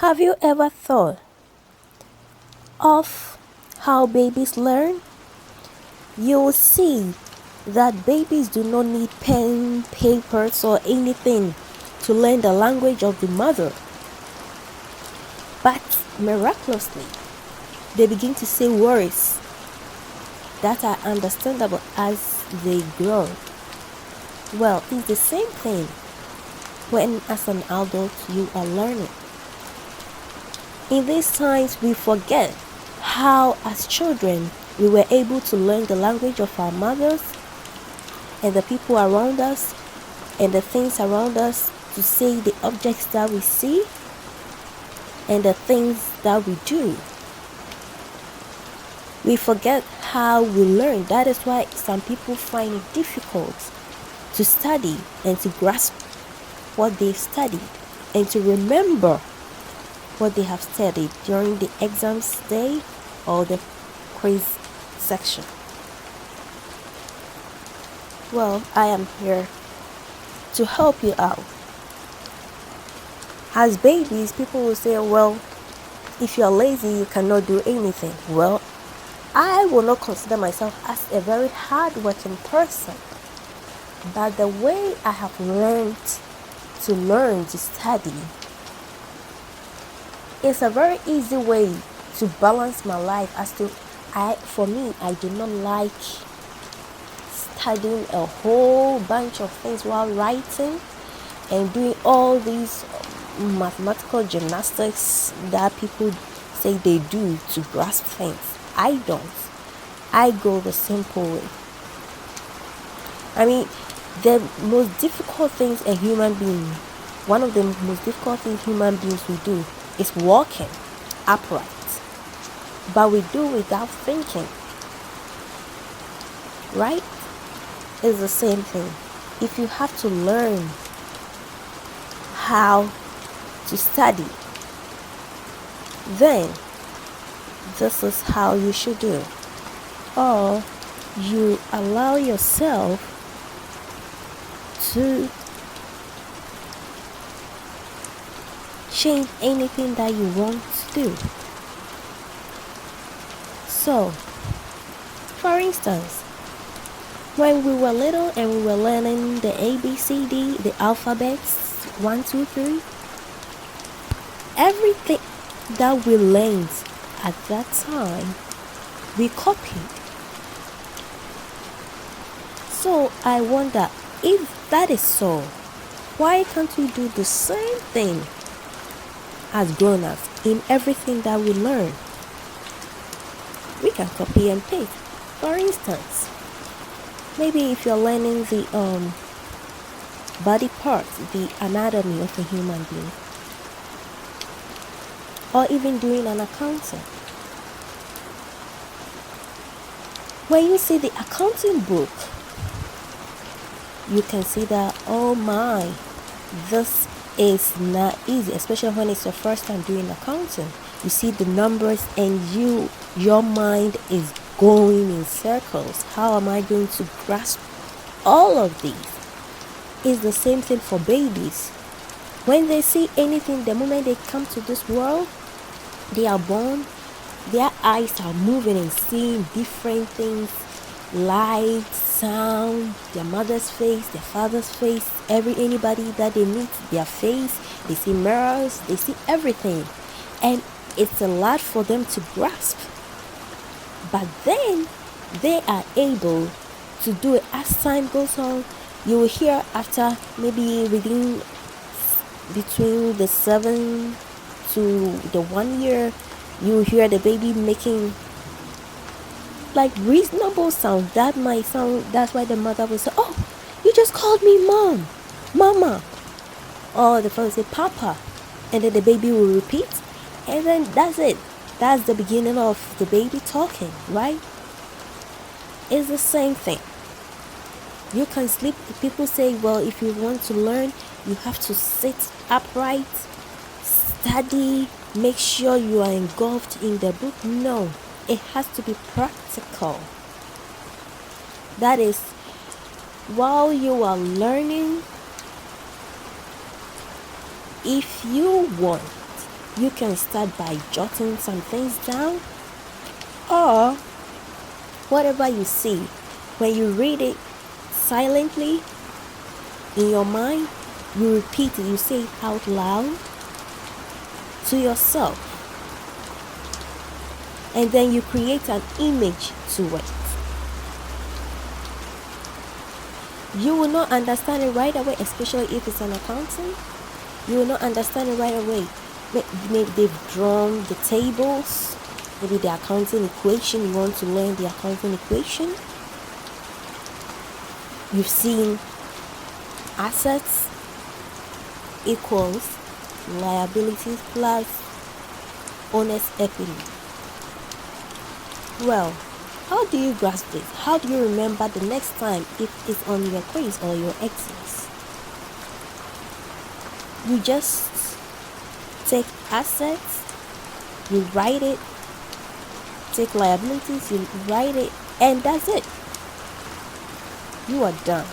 Have you ever thought of how babies learn? You will see that babies do not need pen, papers, or anything to learn the language of the mother. But miraculously, they begin to say words that are understandable as they grow. Well, it's the same thing when, as an adult, you are learning. In these times, we forget how, as children, we were able to learn the language of our mothers and the people around us and the things around us, to say the objects that we see and the things that we do. We forget how we learn. That is why some people find it difficult to study and to grasp what they've studied and to remember what they have studied during the exams day or the quiz section. Well, I am here to help you out. As babies, people will say, well, if you are lazy, you cannot do anything. Well, I will not consider myself as a very hard-working person, but the way I have learned to study is a very easy way to balance my life. For me, I do not like studying a whole bunch of things while writing and doing all these mathematical gymnastics that people say they do to grasp things. I don't. I go the simple way. I mean, the most difficult things one of the most difficult things human beings we do is walking upright. But we do without thinking. Right? It's the same thing. If you have to learn how to study, then this is how you should do. Or you allow yourself to change anything that you want to do. So, for instance, when we were little and we were learning the ABCD, the alphabets, 1, 2, 3, everything that we learned at that time, we copied. So I wonder, if that is so, why can't we do the same thing as grown-ups in everything that we learn? We can copy and paste. For instance, maybe if you're learning the body parts, the anatomy of a human being, or even doing an accounting, when you see the accounting book, you can see that, oh my, this is not easy, especially when it's your first time doing accounting. You see the numbers and your mind is going in circles. How am I going to grasp all of these? It's the same thing for babies. When they see anything, the moment they come to this world, they are born, their eyes are moving and seeing different things, light, sound, their mother's face, their father's face, anybody that they meet, their face, they see mirrors, they see everything, and it's a lot for them to grasp. But then they are able to do it as time goes on. You will hear after maybe within between the 7 to the 1 year, you will hear the baby making like reasonable sound. That might sound, that's why the mother will say, oh, you just called me mom, mama, or the father will say papa, and then the baby will repeat, and then that's it. That's the beginning of the baby talking, right? It's the same thing. You can sleep. People say, well, if you want to learn, you have to sit upright, study, make sure you are engulfed in the book. No, it has to be practical. That is, while you are learning, if you want, you can start by jotting some things down, or whatever you see, when you read it silently in your mind, you repeat it, you say it out loud to yourself, and then you create an image to it. You will not understand it right away, especially if it's an accounting. You will not understand it right away. Maybe they've drawn the tables, maybe the accounting equation. You want to learn the accounting equation. You've seen assets equals liabilities plus owner's equity. Well, how do you grasp this? How do you remember the next time if it's on your quiz or your exams? You just take assets, you write it, take liabilities, you write it, and that's it. You are done.